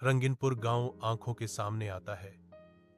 रंगीनपुर गांव आंखों के सामने आता है।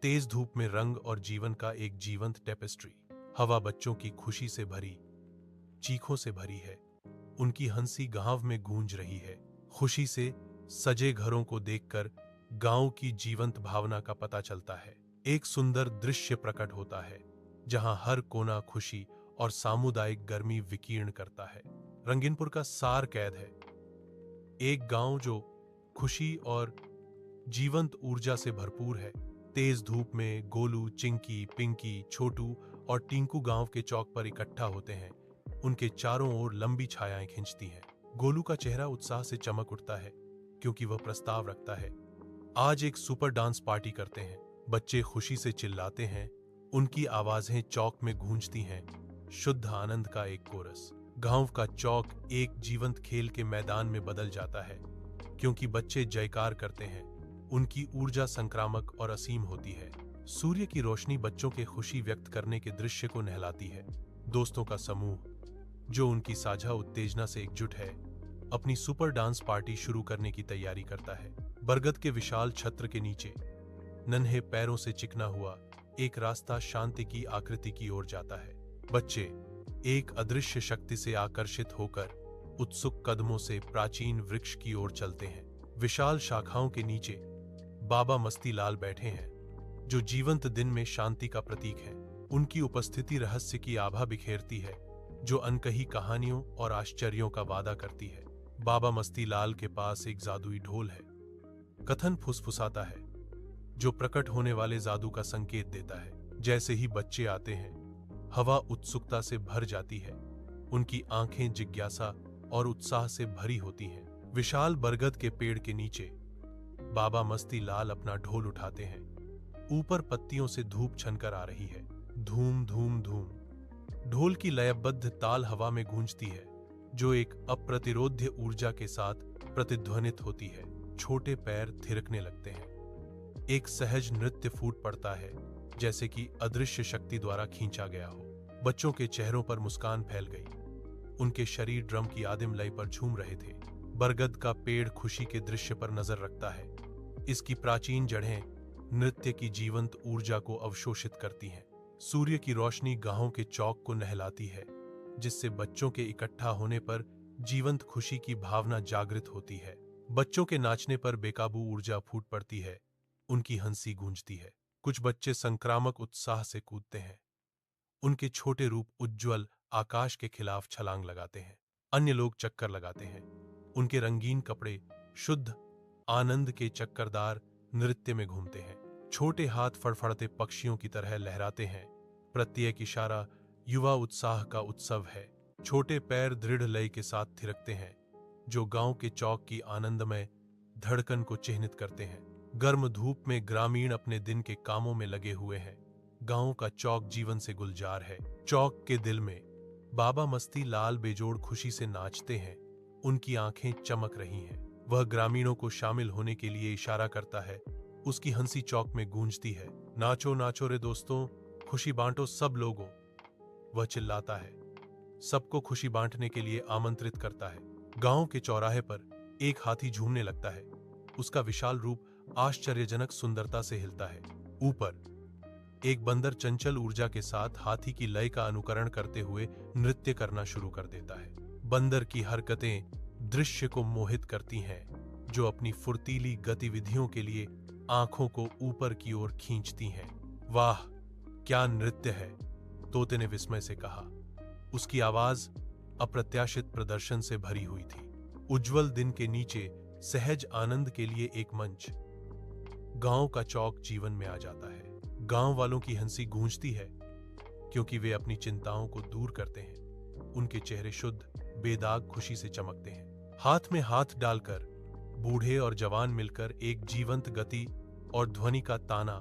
तेज धूप में रंग और जीवन का एक जीवंत टेपेस्ट्री। हवा बच्चों की खुशी से भरी, चीखों से भरी है। उनकी हंसी गांव में गूंज रही है। खुशी से सजे घरों को देखकर गांव की जीवंत भावना का पता चलता है। एक सुंदर दृश्य प्रकट होता है जहां हर कोना खुशी और सामुदायिक गर्मी विकीर्ण करता है। रंगीनपुर का सार कैद है एक गांव जो खुशी और जीवंत ऊर्जा से भरपूर है। तेज धूप में गोलू, चिंकी, पिंकी, छोटू और टिंकू गांव के चौक पर इकट्ठा होते हैं। उनके चारों ओर लंबी छायाएं खिंचती हैं। गोलू का चेहरा उत्साह से चमक उठता है क्योंकि वह प्रस्ताव रखता है, आज एक सुपर डांस पार्टी करते हैं। बच्चे खुशी से चिल्लाते हैं, उनकी आवाजें चौक में गूंजती हैं, शुद्ध आनंद का एक कोरस। गांव का चौक एक जीवंत खेल के मैदान में बदल जाता है क्योंकि बच्चे जयकार करते हैं। उनकी ऊर्जा संक्रामक और असीम होती है। सूर्य की रोशनी बच्चों के खुशी व्यक्त करने के दृश्य को नहलाती है। दोस्तों का समूह जो उनकी साझा उत्तेजना से एकजुट है, अपनी सुपर डांस पार्टी शुरू करने की तैयारी करता है। बरगद के विशाल छत्र के नीचे नन्हे पैरों से चिकना हुआ एक रास्ता शांति की आकृति की ओर जाता है। बच्चे एक अदृश्य शक्ति से आकर्षित होकर उत्सुक कदमों से प्राचीन वृक्ष की ओर चलते हैं। विशाल शाखाओं के नीचे बाबा मस्ती लाल बैठे हैं जो जीवंत दिन में शांति का प्रतीक है। उनकी उपस्थिति रहस्य की आभा बिखेरती है जो अनकही कहानियों और आश्चर्यों का वादा करती है। बाबा मस्ती लाल के पास एक जादुई ढोल है। कथन फुसफुसाता है जो प्रकट होने वाले जादू का संकेत देता है। जैसे ही बच्चे आते हैं, हवा उत्सुकता से भर जाती है। उनकी आंखें जिज्ञासा और उत्साह से भरी होती हैं। विशाल बरगद के पेड़ के नीचे बाबा मस्ती लाल अपना ढोल उठाते हैं। ऊपर पत्तियों से धूप छनकर आ रही है। धूम धूम धूम। ढोल की लयबद्ध ताल हवा में गूंजती है जो एक अप्रतिरोध्य ऊर्जा के साथ प्रतिध्वनित होती है। छोटे पैर थिरकने लगते हैं। एक सहज नृत्य फूट पड़ता है जैसे कि अदृश्य शक्ति द्वारा खींचा गया हो। बच्चों के चेहरों पर मुस्कान फैल गई। उनके शरीर ड्रम की आदिम लय पर झूम रहे थे। बरगद का पेड़ खुशी के दृश्य पर नजर रखता है। इसकी प्राचीन जड़ें नृत्य की जीवंत ऊर्जा को अवशोषित करती हैं। सूर्य की रोशनी गांव के चौक को नहलाती है जिससे बच्चों के इकट्ठा होने पर जीवंत खुशी की भावना जागृत होती है। बच्चों के नाचने पर बेकाबू ऊर्जा फूट पड़ती है। उनकी हंसी गूंजती है। कुछ बच्चे संक्रामक उत्साह से कूदते हैं। उनके छोटे रूप उज्ज्वल आकाश के खिलाफ छलांग लगाते हैं। अन्य लोग चक्कर लगाते हैं। उनके रंगीन कपड़े शुद्ध आनंद के चक्करदार नृत्य में घूमते हैं। छोटे हाथ फड़फड़ते पक्षियों की तरह लहराते हैं। प्रत्येक इशारा युवा उत्साह का उत्सव है। छोटे पैर दृढ़ लय के साथ थिरकते हैं जो गांव के चौक की आनंदमय धड़कन को चिह्नित करते हैं। गर्म धूप में ग्रामीण अपने दिन के कामों में लगे हुए हैं। गांव का चौक जीवन से गुलजार है। चौक के दिल में बाबा मस्ती लाल बेजोड़ खुशी से नाचते हैं। उनकी आंखें चमक रही हैं। वह ग्रामीणों को शामिल होने के लिए इशारा करता है। उसकी हंसी चौक में गूंजती है। नाचो नाचो रे दोस्तों, खुशी बांटो सब लोगों। वह चिल्लाता है, सबको खुशी बांटने के लिए आमंत्रित करता है। गांव के चौराहे पर एक हाथी झूमने लगता है। उसका विशाल रूप आश्चर्यजनक सुंदरता से हिलता है। ऊपर एक बंदर चंचल ऊर्जा के साथ हाथी की लय का अनुकरण करते हुए नृत्य करना शुरू कर देता है। बंदर की हरकतें दृश्य को मोहित करती हैं जो अपनी फुर्तीली गतिविधियों के लिए आंखों को ऊपर की ओर खींचती हैं। वाह क्या नृत्य है, तोते ने विस्मय से कहा। उसकी आवाज अप्रत्याशित प्रदर्शन से भरी हुई थी। उज्जवल दिन के नीचे सहज आनंद के लिए एक मंच। गांव का चौक जीवन में आ जाता है। गांव वालों की हंसी गूंजती है क्योंकि वे अपनी चिंताओं को दूर करते हैं। उनके चेहरे शुद्ध बेदाग खुशी से चमकते हैं। हाथ में हाथ डालकर बूढ़े और जवान मिलकर एक जीवंत गति और ध्वनि का ताना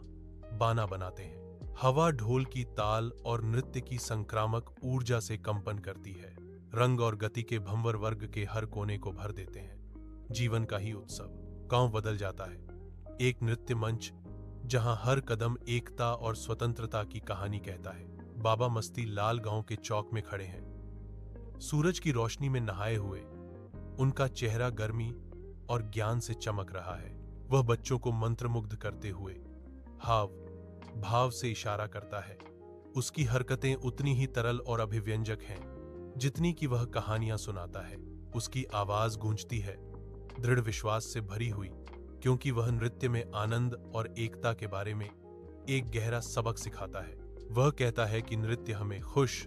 बाना बनाते हैं। हवा ढोल की ताल और नृत्य की संक्रामक ऊर्जा से कंपन करती है। रंग और गति के भंवर वर्ग के हर कोने को भर देते हैं। जीवन का ही उत्सव। गांव बदल जाता है। एक नृत्य मंच जहां हर कदम एकता और स्वतंत्रता की कहानी कहता है। बाबा मस्ती लाल गांव के चौक में खड़े हैं। सूरज की रोशनी में नहाए हुए उनका चेहरा गर्मी और ज्ञान से चमक रहा है। वह बच्चों को मंत्रमुग्ध करते हुए हाव भाव से इशारा करता है। उसकी हरकतें उतनी ही तरल और अभिव्यंजक हैं जितनी कि वह कहानियां सुनाता है। उसकी आवाज गूंजती है, दृढ़ विश्वास से भरी हुई, क्योंकि वह नृत्य में आनंद और एकता के बारे में एक गहरा सबक सिखाता है। वह कहता है कि नृत्य हमें खुश,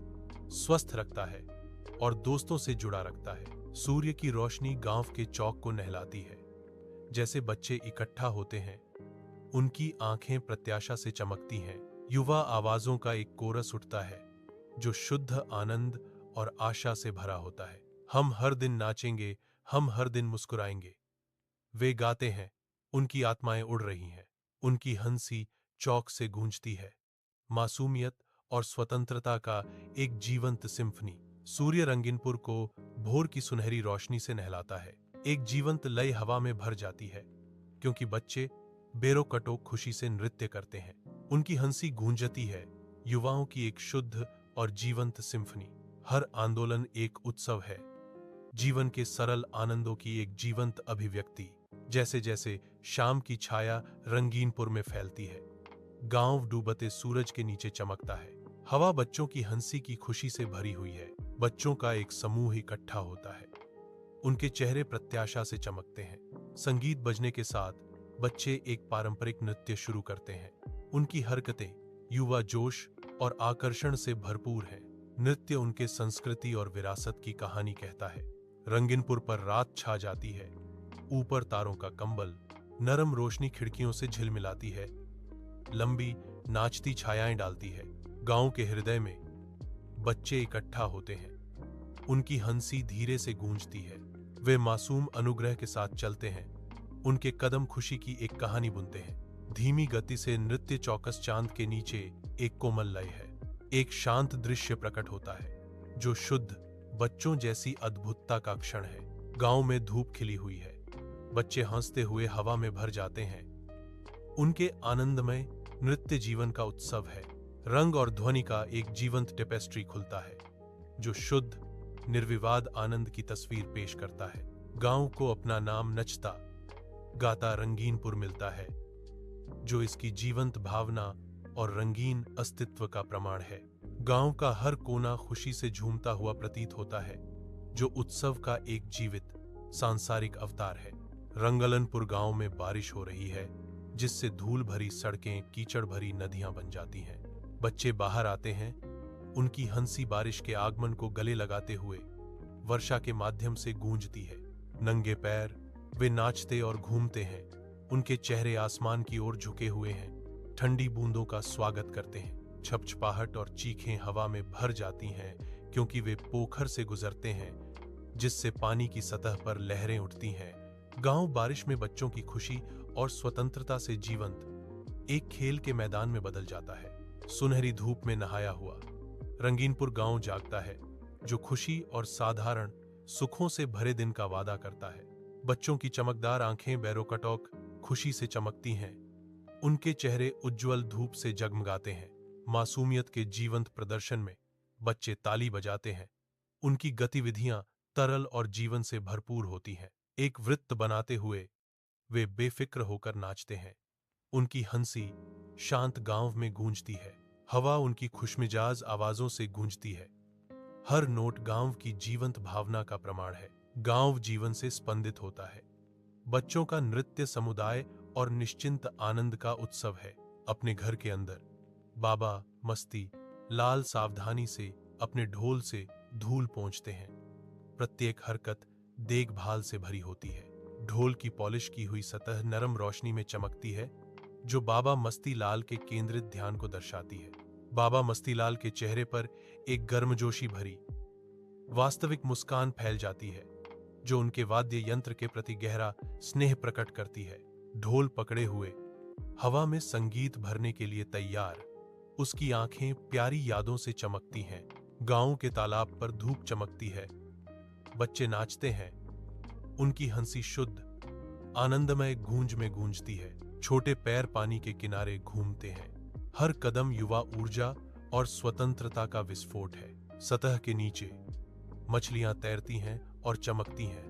स्वस्थ रखता है और दोस्तों से जुड़ा रखता है। सूर्य की रोशनी गांव के चौक को नहलाती है। जैसे बच्चे इकट्ठा होते हैं, उनकी आंखें प्रत्याशा से चमकती हैं। युवा आवाजों का एक कोरस उठता है जो शुद्ध आनंद और आशा से भरा होता है। हम हर दिन नाचेंगे, हम हर दिन मुस्कुराएंगे, वे गाते हैं। उनकी आत्माएं उड़ रही हैं। उनकी हंसी चौक से गूंजती है। मासूमियत और स्वतंत्रता का एक जीवंत सिम्फनी। सूर्य रंगीनपुर को भोर की सुनहरी रोशनी से नहलाता है। एक जीवंत लय हवा में भर जाती है, क्योंकि बच्चे बेरोकटोक खुशी से नृत्य करते हैं। उनकी हंसी गूंजती है, युवाओं की एक शुद्ध और जीवंत सिम्फनी। हर आंदोलन एक उत्सव है, जीवन के सरल आनंदों की एक जीवंत अभिव्यक्ति। जैसे जैसे शाम की छाया रंगीनपुर में फैलती है, गांव डूबते सूरज के नीचे चमकता है। हवा बच्चों की हंसी की खुशी से भरी हुई है। बच्चों का एक समूह इकट्ठा होता है। उनके चेहरे प्रत्याशा से चमकते हैं। संगीत बजने के साथ बच्चे एक पारंपरिक नृत्य शुरू करते हैं। उनकी हरकतें युवा जोश और आकर्षण से भरपूर हैं। नृत्य उनके संस्कृति और विरासत की कहानी कहता है। रंगीनपुर पर रात छा जाती है। ऊपर तारों का कंबल, नरम रोशनी खिड़कियों से झिलमिलाती है, लंबी नाचती छायाएं डालती है। गांव के हृदय में बच्चे इकट्ठा होते हैं। उनकी हंसी धीरे से गूंजती है। वे मासूम अनुग्रह के साथ चलते हैं। उनके कदम खुशी की एक कहानी बुनते हैं। धीमी गति से नृत्य चौकस चांद के नीचे एक कोमल लय है। एक शांत दृश्य प्रकट होता है जो शुद्ध बच्चों जैसी अद्भुतता का क्षण है। गांव में धूप खिली हुई है। बच्चे हंसते हुए हवा में भर जाते हैं। उनके आनंदमय नृत्य जीवन का उत्सव है। रंग और ध्वनि का एक जीवंत टेपेस्ट्री खुलता है जो शुद्ध निर्विवाद आनंद की तस्वीर पेश करता है। गांव को अपना नाम नचता गाता रंगीनपुर मिलता है, जो इसकी जीवंत भावना और रंगीन अस्तित्व का प्रमाण है। गांव का हर कोना खुशी से झूमता हुआ प्रतीत होता है, जो उत्सव का एक जीवित सांसारिक अवतार है। रंगलनपुर गांव में बारिश हो रही है, जिससे धूल भरी सड़कें कीचड़ भरी नदियां बन जाती हैं। बच्चे बाहर आते हैं। उनकी हंसी बारिश के आगमन को गले लगाते हुए वर्षा के माध्यम से गूंजती है। नंगे पैर वे नाचते और घूमते हैं। उनके चेहरे आसमान की ओर झुके हुए हैं, ठंडी बूंदों का स्वागत करते हैं। छपछपाहट और चीखें हवा में भर जाती हैं, क्योंकि वे पोखर से गुजरते हैं जिससे पानी की सतह पर लहरें उठती हैं। गांव बारिश में बच्चों की खुशी और स्वतंत्रता से जीवंत एक खेल के मैदान में बदल जाता है। सुनहरी धूप में नहाया हुआ रंगीनपुर गांव जागता है, जो खुशी और साधारण सुखों से भरे दिन का वादा करता है। बच्चों की चमकदार आंखें बैरोकटोक खुशी से चमकती हैं। उनके चेहरे उज्जवल धूप से जगमगाते हैं। मासूमियत के जीवंत प्रदर्शन में बच्चे ताली बजाते हैं। उनकी गतिविधियां तरल और जीवन से भरपूर होती हैं। एक वृत्त बनाते हुए वे बेफिक्र होकर नाचते हैं। उनकी हंसी शांत गांव में गूंजती है। हवा उनकी खुशमिजाज आवाजों से गूंजती है। हर नोट गांव की जीवंत भावना का प्रमाण है। गांव जीवन से स्पंदित होता है। बच्चों का नृत्य समुदाय और निश्चिंत आनंद का उत्सव है। अपने घर के अंदर बाबा मस्ती लाल सावधानी से अपने ढोल से धूल पोंछते हैं। प्रत्येक हरकत देखभाल से भरी होती है। ढोल की पॉलिश की हुई सतह नरम रोशनी में चमकती है, जो बाबा मस्तीलाल के केंद्रित ध्यान को दर्शाती है। बाबा मस्तीलाल के चेहरे पर एक गर्मजोशी भरी वास्तविक मुस्कान फैल जाती है, जो उनके वाद्य यंत्र के प्रति गहरा स्नेह प्रकट करती है। ढोल पकड़े हुए हवा में संगीत भरने के लिए तैयार, उसकी आंखें प्यारी यादों से चमकती हैं। गांव के तालाब पर धूप चमकती है। बच्चे नाचते हैं। उनकी हंसी शुद्ध आनंदमय गूंज में गूंजती है। छोटे पैर पानी के किनारे घूमते हैं। हर कदम युवा ऊर्जा और स्वतंत्रता का विस्फोट है। सतह के नीचे मछलियां तैरती हैं और चमकती हैं।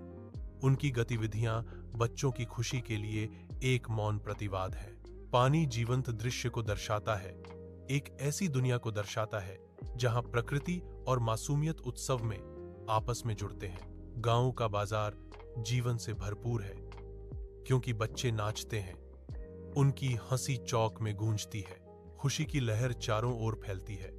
उनकी गतिविधियां बच्चों की खुशी के लिए एक मौन प्रतिवाद है। पानी जीवंत दृश्य को दर्शाता है, एक ऐसी दुनिया को दर्शाता है जहां प्रकृति और मासूमियत उत्सव में आपस में जुड़ते हैं। गांव का बाजार जीवन से भरपूर है क्योंकि बच्चे नाचते हैं, उनकी हंसी चौक में गूंजती है, खुशी की लहर चारों ओर फैलती है,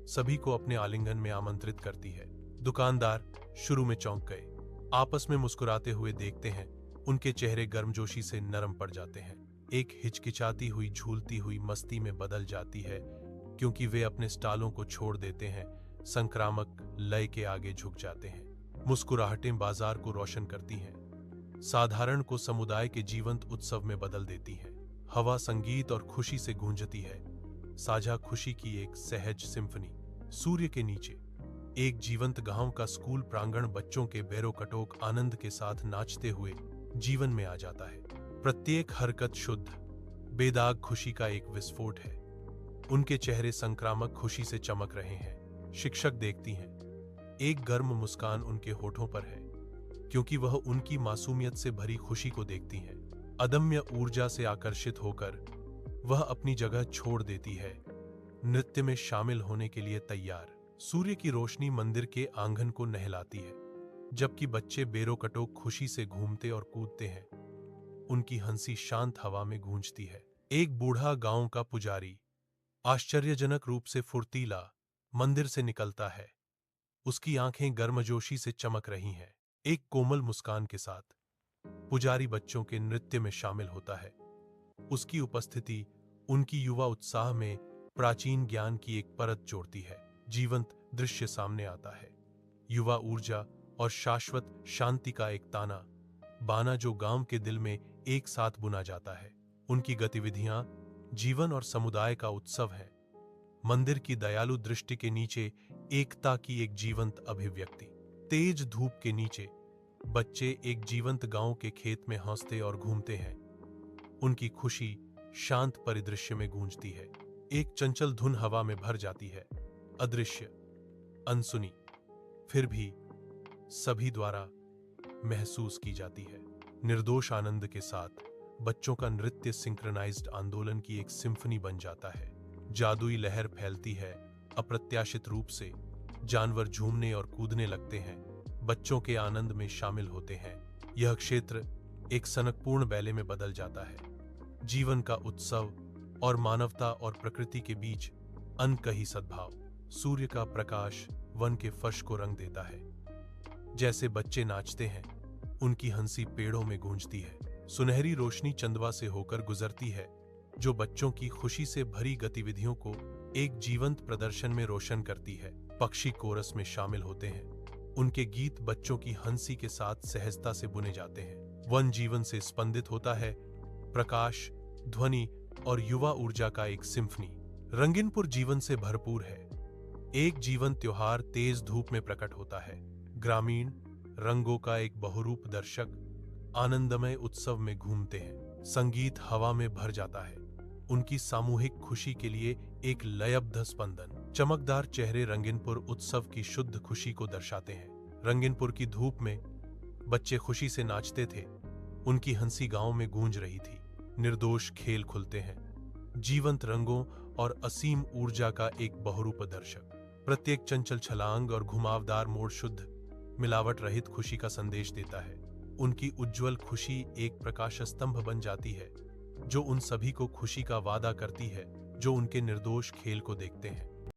सभी को अपने आलिंगन में आमंत्रित करती है। दुकानदार शुरू में चौंक गए, आपस में मुस्कुराते हुए देखते हैं, उनके चेहरे गर्मजोशी से नरम पड़ जाते हैं। एक हिचकिचाती हुई झूलती हुई मस्ती में बदल जाती है क्योंकि वे अपने स्टालों को छोड़ देते हैं, संक्रामक लय के आगे झुक जाते हैं। मुस्कुराहटें बाजार को रोशन करती हैं, साधारण को समुदाय के जीवंत उत्सव में बदल देती हैं। हवा संगीत और खुशी से गूंजती है, साझा खुशी की एक सहज सिम्फनी। सूर्य के नीचे एक जीवंत गांव का स्कूल प्रांगण बच्चों के बेरोकटोक आनंद के साथ नाचते हुए जीवन में आ जाता है। प्रत्येक हरकत शुद्ध बेदाग खुशी का एक विस्फोट है, उनके चेहरे संक्रामक खुशी से चमक रहे हैं। शिक्षक देखती हैं, एक गर्म मुस्कान उनके होठों पर है क्योंकि वह उनकी मासूमियत से भरी खुशी को देखती हैं। अदम्य ऊर्जा से आकर्षित होकर वह अपनी जगह छोड़ देती है, नृत्य में शामिल होने के लिए तैयार। सूर्य की रोशनी मंदिर के आंगन को नहलाती है, जबकि बच्चे बेरोकटोक खुशी से घूमते और कूदते हैं, उनकी हंसी शांत हवा में गूंजती है। एक बूढ़ा गांव का पुजारी आश्चर्यजनक रूप से फुर्तीला मंदिर से निकलता है, उसकी आंखें गर्मजोशी से चमक रही हैं। एक कोमल मुस्कान के साथ पुजारी बच्चों के नृत्य में शामिल होता है, उसकी उपस्थिति उनकी युवा उत्साह में प्राचीन ज्ञान की एक परत जोड़ती है। जीवंत दृश्य सामने आता है, युवा ऊर्जा और शाश्वत शांति का एक ताना बाना जो गांव के दिल में एक साथ बुना जाता है। उनकी गतिविधियां जीवन और समुदाय का उत्सव है, मंदिर की दयालु दृष्टि के नीचे एकता की एक जीवंत अभिव्यक्ति। तेज धूप के नीचे बच्चे एक जीवंत गांव के खेत में हंसते और घूमते हैं, उनकी खुशी शांत परिदृश्य में गूंजती है। एक चंचल धुन हवा में भर जाती है, अदृश्य अनसुनी, फिर भी सभी द्वारा महसूस की जाती है। निर्दोष आनंद के साथ बच्चों का नृत्य सिंक्रोनाइज्ड आंदोलन की एक सिम्फनी बन जाता है। जादुई लहर फैलती है, अप्रत्याशित रूप से जानवर झूमने और कूदने लगते हैं, बच्चों के आनंद में शामिल होते हैं। यह क्षेत्र एक सनकपूर्ण बैले में बदल जाता है, जीवन का उत्सव और मानवता और प्रकृति के बीच अनकही सद्भाव। सूर्य का प्रकाश वन के फर्श को रंग देता है, जैसे बच्चे नाचते हैं, उनकी हंसी पेड़ों में गूंजती है। सुनहरी रोशनी चंदवा से होकर गुजरती है, जो बच्चों की खुशी से भरी गतिविधियों को एक जीवंत प्रदर्शन में रोशन करती है। पक्षी कोरस में शामिल होते हैं, उनके गीत बच्चों की हंसी के साथ सहजता से बुने जाते हैं। वन जीवन से स्पंदित होता है, प्रकाश, ध्वनि और युवा ऊर्जा का एक सिम्फनी। रंगीनपुर जीवन से भरपूर है, एक जीवन त्योहार तेज धूप में प्रकट होता है। ग्रामीण रंगों का एक बहुरूप दर्शक आनंदमय उत्सव में घूमते हैं, संगीत हवा में भर जाता है, उनकी सामूहिक खुशी के लिए एक लयबद्ध स्पंदन। चमकदार चेहरे रंगीनपुर उत्सव की शुद्ध खुशी को दर्शाते हैं। रंगीनपुर की धूप में बच्चे खुशी से नाचते थे, उनकी हंसी गांव में गूंज रही थी। निर्दोष खेल खुलते हैं, जीवंत रंगों और असीम ऊर्जा का एक बहुरूप दर्शक। प्रत्येक चंचल छलांग और घुमावदार मोड़ शुद्ध मिलावट रहित खुशी का संदेश देता है। उनकी उज्जवल खुशी एक प्रकाश स्तंभ बन जाती है, जो उन सभी को खुशी का वादा करती है जो उनके निर्दोष खेल को देखते हैं।